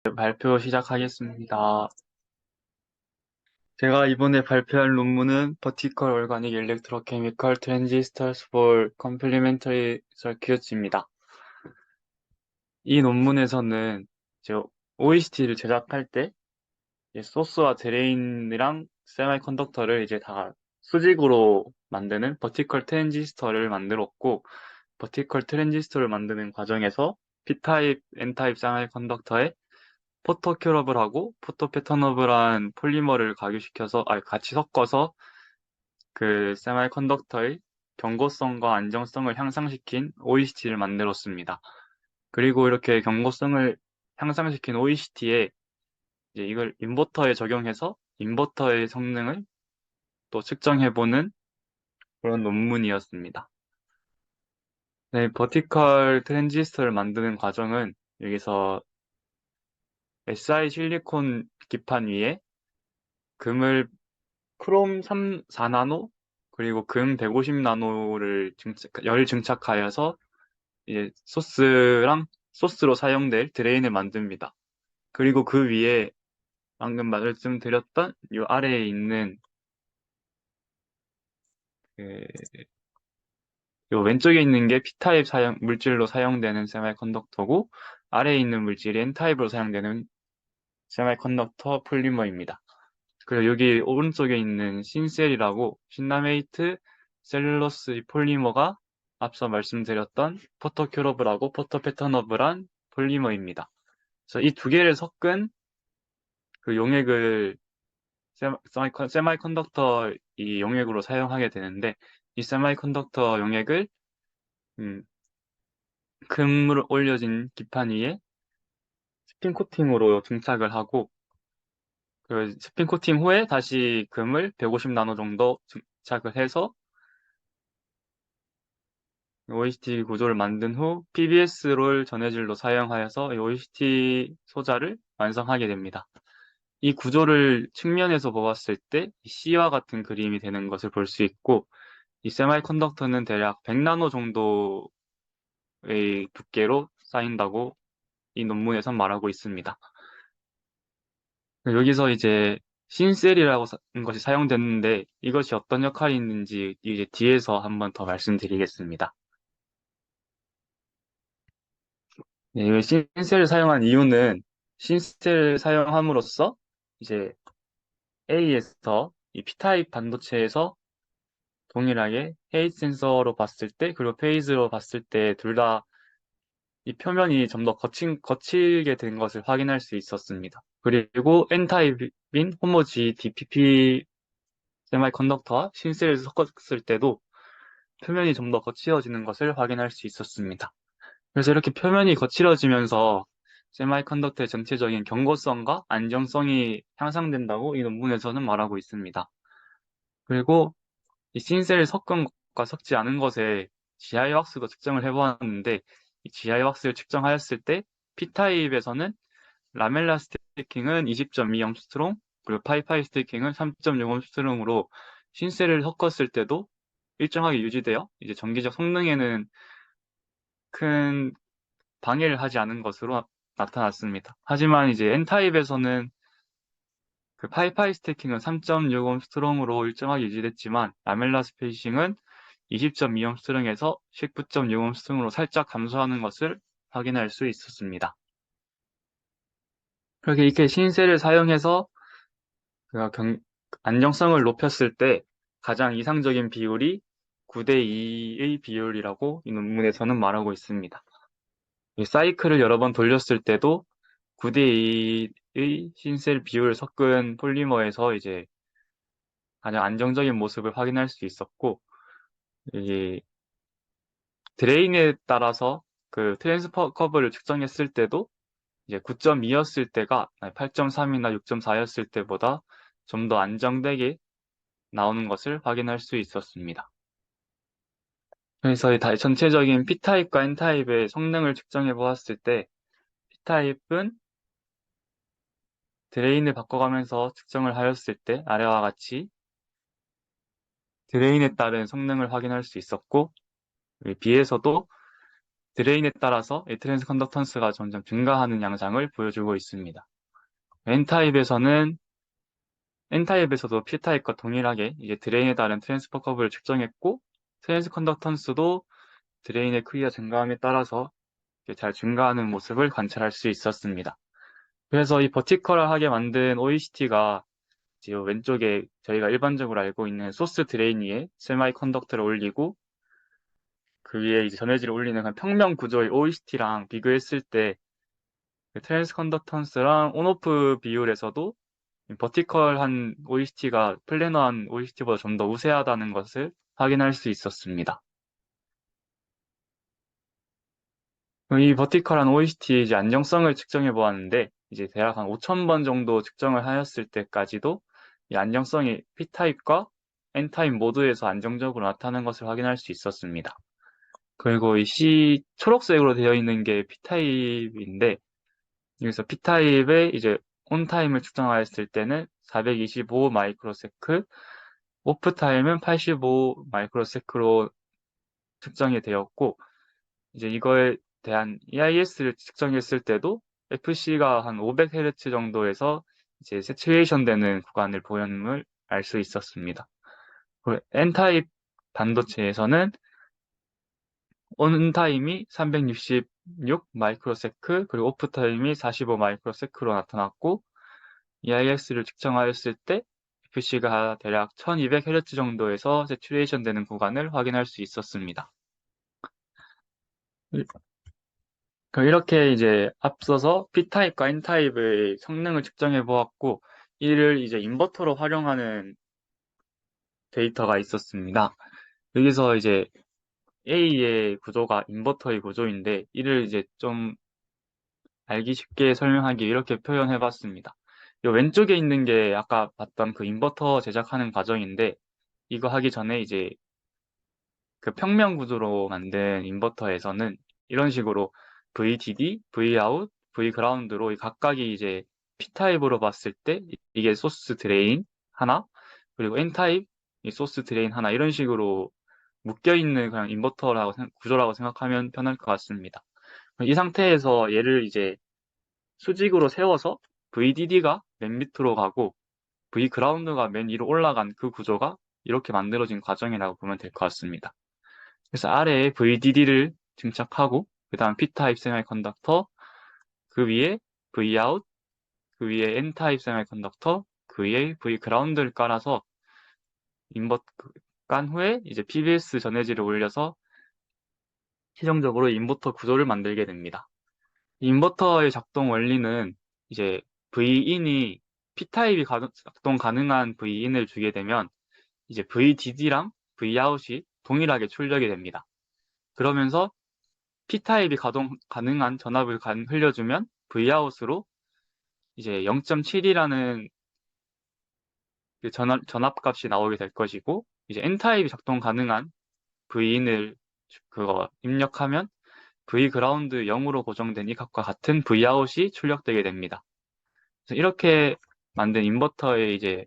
발표 시작하겠습니다. 제가 이번에 발표할 논문은 Vertical Organic Electrochemical Transistors for Complementary Circuits입니다. 이 논문에서는 이제 OECT를 제작할 때 소스와 드레인이랑 세미컨덕터를 이제 다 수직으로 만드는 버티컬 트랜지스터를 만들었고, 버티컬 트랜지스터를 만드는 과정에서 P타입, N타입 세미컨덕터에 포토큐러블하고 포토패턴너블한 폴리머를 같이 섞어서 그 세미컨덕터의 경고성과 안정성을 향상시킨 OECT를 만들었습니다. 그리고 이렇게 경고성을 향상시킨 OECT에 이제 이걸 인버터에 적용해서 인버터의 성능을 또 측정해보는 그런 논문이었습니다. 네, 버티컬 트랜지스터를 만드는 과정은 여기서 Si 실리콘 기판 위에 금을 크롬 4나노 그리고 금 150나노를 열 증착하여서 이제 소스로 사용될 드레인을 만듭니다. 그리고 그 위에 방금 말씀드렸던 이 아래에 있는 그, 요 왼쪽에 있는 게 P타입 물질로 사용되는 세미컨덕터고 아래에 있는 물질이 N타입으로 사용되는 세미컨덕터 폴리머입니다. 그리고 여기 오른쪽에 있는 신셀이라고 신라메이트 셀룰로스 폴리머가 앞서 말씀드렸던 포토큐러블하고 포토패턴너블한 폴리머입니다. 그래서 이 두 개를 섞은 그 용액을 세마이컨덕터 이 용액으로 사용하게 되는데 이 세마이컨덕터 용액을 음, 금으로 올려진 기판 위에 스핀 코팅으로 증착을 하고 그 스핀 코팅 후에 다시 금을 150나노 정도 증착을 해서 OHT 구조를 만든 후 PBS 롤 전해질로 사용하여서 이 OHT 소자를 완성하게 됩니다. 이 구조를 측면에서 보았을 때 C와 같은 그림이 되는 것을 볼 수 있고 이 세마이컨덕터는 대략 100나노 정도의 두께로 쌓인다고 이 논문에선 말하고 있습니다. 여기서 이제 신셀이라고 하는 것이 사용됐는데 이것이 어떤 역할이 있는지 이제 뒤에서 한번 더 말씀드리겠습니다. 네, 이 신셀을 사용한 이유는 신셀을 사용함으로써 이제 A에서 이 P타입 반도체에서 동일하게 헤이트 센서로 봤을 때 그리고 페이즈로 봤을 때 둘 다 이 표면이 좀 더 거칠게 된 것을 확인할 수 있었습니다. 그리고 N타입인 호모지 DPP 세마이컨덕터와 신셀을 섞었을 때도 표면이 좀 더 거칠어지는 것을 확인할 수 있었습니다. 그래서 이렇게 표면이 거칠어지면서 세마이컨덕터의 전체적인 경고성과 안정성이 향상된다고 이 논문에서는 말하고 있습니다. 그리고 이 신셀을 섞은 것과 섞지 않은 것에 GI 왁스도 측정을 해보았는데 이 GI 왁스를 측정하였을 때 P타입에서는 라멜라 스테이킹은 20.2 옴스트롱 그리고 파이파이 스테이킹은 3.6 옴스트롱으로 신셀을 섞었을 때도 일정하게 유지되어 이제 전기적 성능에는 큰 방해를 하지 않은 것으로 나타났습니다. 하지만 이제 N타입에서는 그 파이파이 스태킹은 3.6옴 스트롱으로 일정하게 유지됐지만 라멜라 스페이싱은 20.2옴 스트롱에서 19.6옴 스트롱으로 살짝 감소하는 것을 확인할 수 있었습니다. 그렇게 이렇게 신셀을 사용해서 그 안정성을 높였을 때 가장 이상적인 비율이 9대2의 비율이라고 이 논문에서는 말하고 있습니다. 이 사이클을 여러 번 돌렸을 때도 9대2의 신셀 비율을 섞은 폴리머에서 이제 가장 안정적인 모습을 확인할 수 있었고, 이 드레인에 따라서 그 트랜스퍼 커브를 측정했을 때도 이제 9.2였을 때가 8.3이나 6.4였을 때보다 좀 더 안정되게 나오는 것을 확인할 수 있었습니다. 그래서 전체적인 P타입과 N타입의 성능을 측정해 보았을 때 P타입은 드레인을 바꿔가면서 측정을 하였을 때 아래와 같이 드레인에 따른 성능을 확인할 수 있었고 B에서도 드레인에 따라서 이 트랜스 컨덕턴스가 점점 증가하는 양상을 보여주고 있습니다. N타입에서는 N타입에서도 P타입과 동일하게 이제 드레인에 따른 트랜스퍼 커브를 측정했고 트랜스 컨덕턴스도 드레인의 크기가 증가함에 따라서 잘 증가하는 모습을 관찰할 수 있었습니다. 그래서 이 버티컬하게 만든 OECT가 지금 왼쪽에 저희가 일반적으로 알고 있는 소스 드레인 위에 세마이 컨덕터를 올리고 그 위에 이제 전해질을 올리는 그냥 평면 구조의 OECT랑 비교했을 때 트랜스 컨덕턴스랑 온오프 비율에서도 버티컬한 OECT가 플래너한 OECT보다 좀 더 우세하다는 것을 확인할 수 있었습니다. 이 버티컬한 OECT 이제 안정성을 측정해 보았는데 이제 대략 한 5,000번 정도 측정을 하였을 때까지도 이 안정성이 P타입과 N타입 모두에서 안정적으로 나타나는 것을 확인할 수 있었습니다. 그리고 이 C 초록색으로 되어 있는 게 P타입인데 여기서 P타입의 이제 온타임을 측정하였을 때는 425 마이크로세크, 오프타임은 85 마이크로세크로 측정이 되었고 이제 이거에 대한 EIS를 측정했을 때도 FC가 한 500Hz 정도에서 이제 세츄레이션 되는 구간을 보였음을 알 수 있었습니다. N타입 반도체에서는 온타임이 366 마이크로세크 그리고 오프타임이 45 마이크로세크로 나타났고 EIS를 측정하였을 때 FC가 대략 1200Hz 정도에서 세츄레이션 되는 구간을 확인할 수 있었습니다. 이렇게 이제 앞서서 P타입과 N타입의 성능을 측정해 보았고, 이를 이제 인버터로 활용하는 데이터가 있었습니다. 여기서 이제 A의 구조가 인버터의 구조인데, 이를 이제 좀 알기 쉽게 설명하기 이렇게 표현해 봤습니다. 이 왼쪽에 있는 게 아까 봤던 그 인버터 제작하는 과정인데, 이거 하기 전에 이제 그 평면 구조로 만든 인버터에서는 이런 식으로 VDD, Vout, V그라운드로 각각이 이제 P타입으로 봤을 때 이게 소스 드레인 하나, 그리고 N타입 이 소스 드레인 하나 이런 식으로 묶여있는 그냥 인버터라고 구조라고 생각하면 편할 것 같습니다. 이 상태에서 얘를 이제 수직으로 세워서 VDD가 맨 밑으로 가고 V그라운드가 맨 위로 올라간 그 구조가 이렇게 만들어진 과정이라고 보면 될 것 같습니다. 그래서 아래에 VDD를 증착하고 그 다음 P타입 세미컨덕터 그 위에 Vout 그 위에 N타입 세미컨덕터 그 위에 V그라운드를 깔아서 인버터 깐 후에 이제 PBS 전해질을 올려서 최종적으로 인버터 구조를 만들게 됩니다. 인버터의 작동 원리는 이제 Vin이 P타입이 작동 가능한 Vin을 주게 되면 이제 VDD랑 Vout이 동일하게 출력이 됩니다. 그러면서 P타입이 가동 가능한 전압을 흘려주면 Vout으로 이제 0.7이라는 그 전압값이 나오게 될 것이고, 이제 N타입이 작동 가능한 Vin을 그거 입력하면 V그라운드 0으로 고정된 이 값과 같은 Vout이 출력되게 됩니다. 그래서 이렇게 만든 인버터의 이제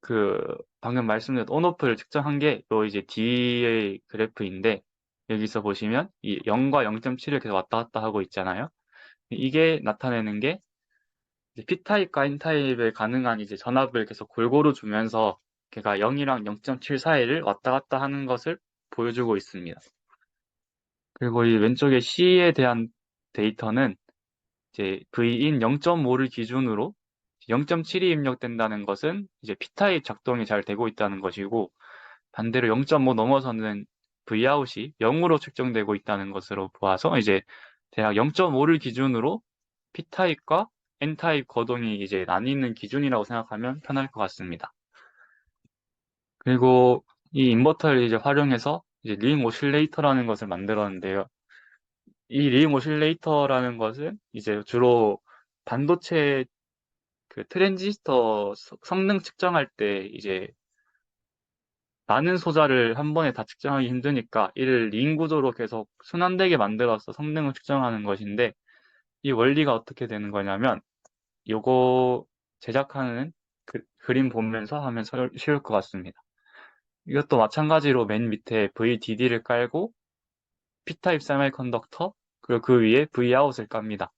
그 방금 말씀드린 온오프를 측정한 게 요 이제 D의 그래프인데 여기서 보시면 이 0과 0.7을 계속 왔다 갔다 하고 있잖아요. 이게 나타내는 게 P타입과 N타입에 가능한 이제 전압을 계속 골고루 주면서 걔가 0이랑 0.7 사이를 왔다 갔다 하는 것을 보여주고 있습니다. 그리고 이 왼쪽에 C에 대한 데이터는 이제 V인 0.5를 기준으로 0.7이 입력된다는 것은 이제 P타입 작동이 잘 되고 있다는 것이고 반대로 0.5 넘어서는 Vout이 0으로 측정되고 있다는 것으로 보아서 이제 대략 0.5를 기준으로 P타입과 N타입 거동이 이제 나뉘는 기준이라고 생각하면 편할 것 같습니다. 그리고 이 인버터를 이제 활용해서 이제 링 오실레이터라는 것을 만들었는데요. 이 링 오실레이터라는 것은 이제 주로 반도체 그 트랜지스터 성능 측정할 때 이제 많은 소자를 한 번에 다 측정하기 힘드니까 이를 링 구조로 계속 순환되게 만들어서 성능을 측정하는 것인데 이 원리가 어떻게 되는 거냐면 요거 제작하는 그림 보면서 하면 쉬울 것 같습니다. 이것도 마찬가지로 맨 밑에 VDD를 깔고 P타입 세미컨덕터 그리고 그 위에 Vout을 깝니다.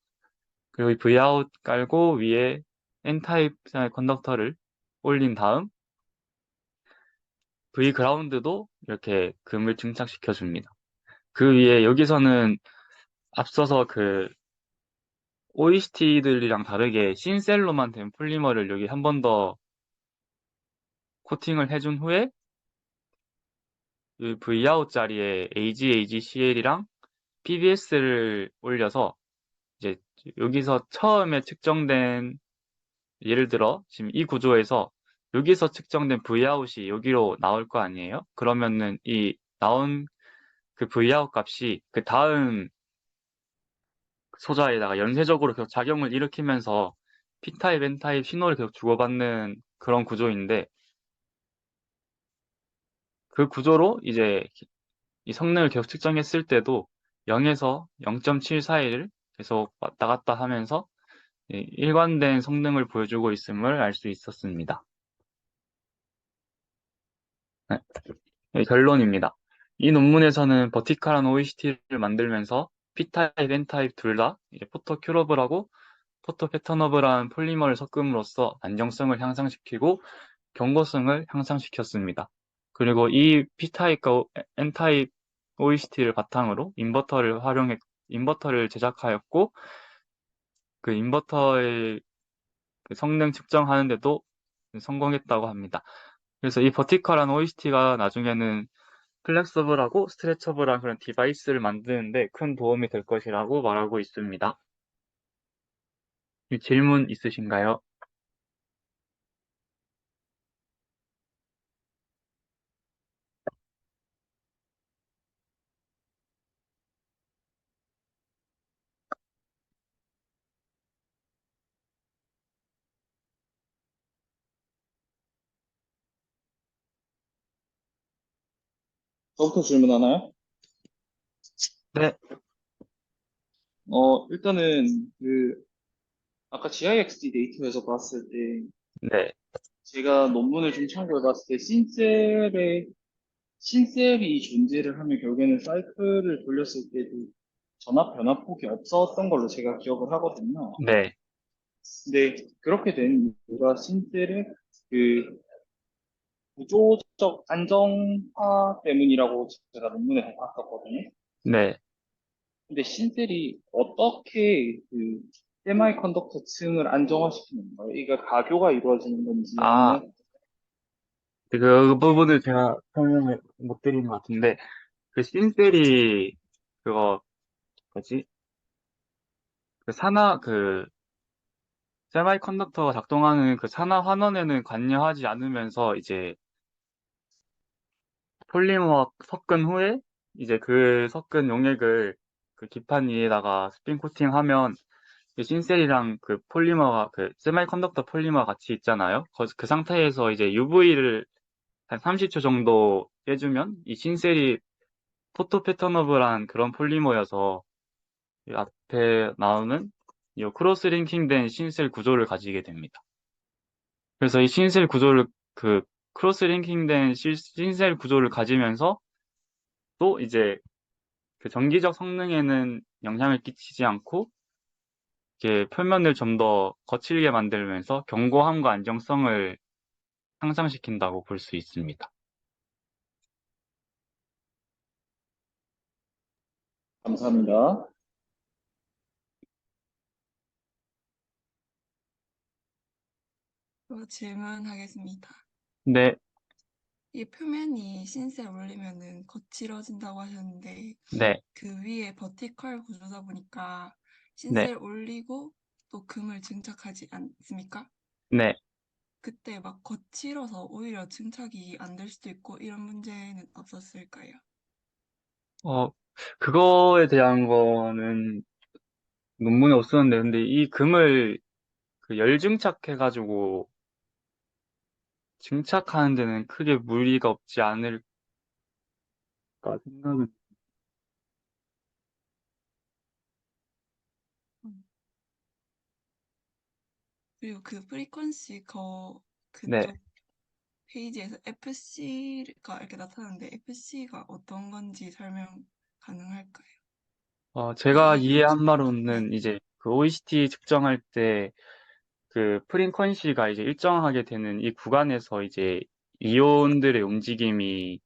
그리고 이 Vout 깔고 위에 N타입 세미컨덕터를 올린 다음 V그라운드도 이렇게 금을 증착시켜 줍니다. 그 위에 여기서는 앞서서 그 OECT들이랑 다르게 신셀로만 된 폴리머를 여기 한 번 더 코팅을 해준 후에 이 Vout 자리에 AGCL이랑 PBS를 올려서 이제 여기서 처음에 측정된 예를 들어 지금 이 구조에서 여기서 측정된 Vout이 여기로 나올 거 아니에요? 그러면은 이 나온 그 Vout 값이 그 다음 소자에다가 연쇄적으로 계속 작용을 일으키면서 P타입, N타입 신호를 계속 주고받는 그런 구조인데 그 구조로 이제 이 성능을 계속 측정했을 때도 0에서 0.7 사이를 계속 왔다 갔다 하면서 일관된 성능을 보여주고 있음을 알 수 있었습니다. 네, 결론입니다. 이 논문에서는 버티컬한 OECT를 만들면서 P타입, N타입 둘 다 포토 큐러블하고 포토 패턴너블한 폴리머를 섞음으로써 안정성을 향상시키고 경고성을 향상시켰습니다. 그리고 이 P타입과 N타입 OECT를 바탕으로 인버터를 제작하였고 그 인버터의 그 성능 측정하는데도 성공했다고 합니다. 그래서 이 버티컬한 OECT가 나중에는 플렉서블하고 스트레쳐블한 그런 디바이스를 만드는데 큰 도움이 될 것이라고 말하고 있습니다. 질문 있으신가요? 저부터 질문하나요? 네, 일단은 아까 GIXD 데이터에서 봤을 때 네, 제가 논문을 좀 참고해 봤을 때 신셀이 존재를 하면 결국에는 사이클을 돌렸을 때도 전압 변화폭이 없었던 걸로 제가 기억을 하거든요. 네, 근데 그렇게 된 이유가 신셀의 그 구조적 안정화 때문이라고 제가 논문에서 봤었거든요. 네. 근데 신셀이 어떻게 세마이 컨덕터 층을 안정화시키는 거예요? 이게 가교가 이루어지는 건지 아, 아니면 그 부분을 제가 설명을 못 드리는 것 같은데, 그 신셀이, 그거, 뭐지? 세마이컨덕터가 작동하는 그 산화 환원에는 관여하지 않으면서 이제 폴리머 섞은 후에 이제 그 섞은 용액을 그 기판 위에다가 스핀 코팅하면 그 신셀이랑 그 폴리머가 그 세마이컨덕터 폴리머 같이 있잖아요. 그 상태에서 이제 UV를 한 30초 정도 빼주면 이 신셀이 포토 패턴너블한 그런 폴리머여서 이 앞에 나오는 이 크로스 링킹된 신셀 구조를 가지게 됩니다. 그래서 이 신셀 구조를 그 크로스 링킹된 신셀 구조를 가지면서 또 이제 그 전기적 성능에는 영향을 끼치지 않고 이렇게 표면을 좀 더 거칠게 만들면서 견고함과 안정성을 향상시킨다고 볼 수 있습니다. 감사합니다. 또 질문하겠습니다. 네, 이 표면이 신세 올리면은 거칠어진다고 하셨는데 네, 그 위에 버티컬 구조다 보니까 네, 신세 올리고 또 금을 증착하지 않습니까? 네. 그때 막 거칠어서 오히려 증착이 안 될 수도 있고 이런 문제는 없었을까요? 어, 그거에 대한 거는 논문에 없었는데, 근데 이 금을 그 열증착해가지고 증착하는 데는 크게 무리가 없지 않을까 생각은, 음. 그리고 그 프리퀀시 네, 그쪽 페이지에서 FC가 이렇게 나타나는데 FC가 어떤 건지 설명 가능할까요? 제가 이해가 이해한 잘 안 가. 네. 바로는 이제 그 OCT 측정할 때 그 프리퀀시가 이제 일정하게 되는 이 구간에서 이제 이온들의 움직임이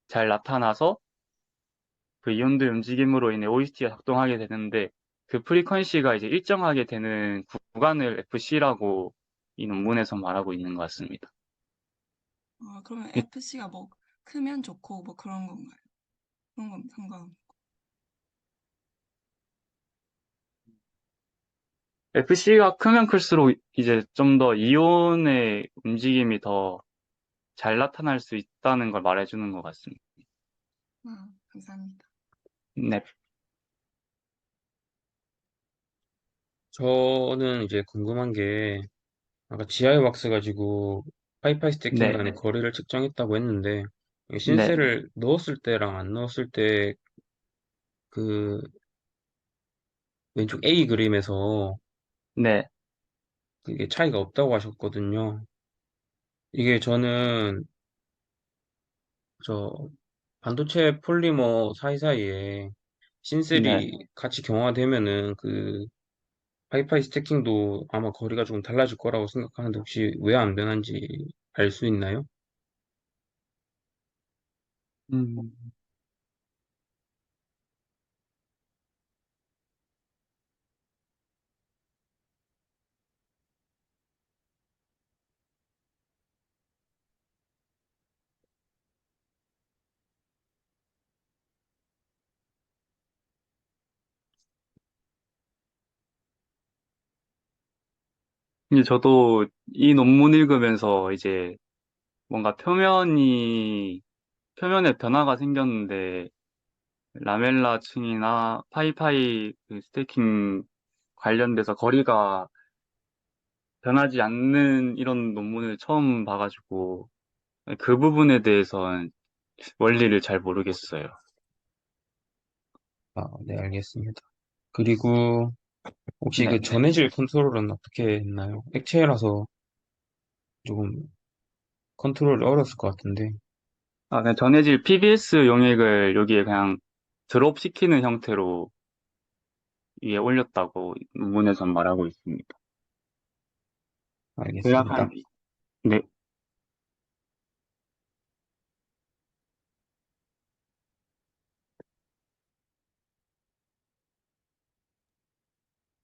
잘 나타나서 그 이온들의 움직임으로 인해 OCT가 작동하게 되는데 그 프리퀀시가 이제 일정하게 되는 구간을 FC라고 이 논문에서 말하고 있는 것 같습니다. 그러면 FC가 뭐 크면 좋고 뭐 그런 건가요? 그런 건 상관. FC가 크면 클수록 이제 좀 더 이온의 움직임이 더 잘 나타날 수 있다는 걸 말해주는 것 같습니다. 감사합니다. 네, 저는 이제 궁금한 게, 아까 GI 왁스 가지고 파이파이 스태킹 네, 간의 거리를 측정했다고 했는데, 이 네, 신셀을 넣었을 때랑 안 넣었을 때, 그, 왼쪽 A 그림에서 네, 그게 차이가 없다고 하셨거든요. 이게 저는, 저, 반도체 폴리머 사이사이에 네. 신셀이 같이 경화되면은 그, 파이파이 스태킹도 아마 거리가 조금 달라질 거라고 생각하는데 혹시 왜 안 변한지 알 수 있나요? 음, 이제 저도 이 논문 읽으면서 이제 뭔가 표면에 변화가 생겼는데, 라멜라층이나 파이파이 그 스테이킹 관련돼서 거리가 변하지 않는 이런 논문을 처음 봐가지고, 그 부분에 대해서는 원리를 잘 모르겠어요. 아, 네, 알겠습니다. 그리고 혹시 네. 그 전해질 컨트롤은 어떻게 했나요? 액체라서 조금 컨트롤이 어려웠을 것 같은데. 그냥 전해질 PBS 용액을 여기에 그냥 드롭 시키는 형태로 위에 올렸다고 논문에선 말하고 있습니다. 알겠습니다. 요약한, 네,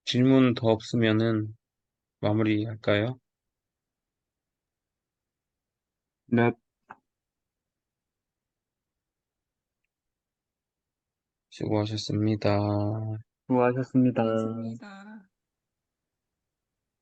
질문 더 없으면은 마무리할까요? 네, 수고하셨습니다. 수고하셨습니다. 고맙습니다.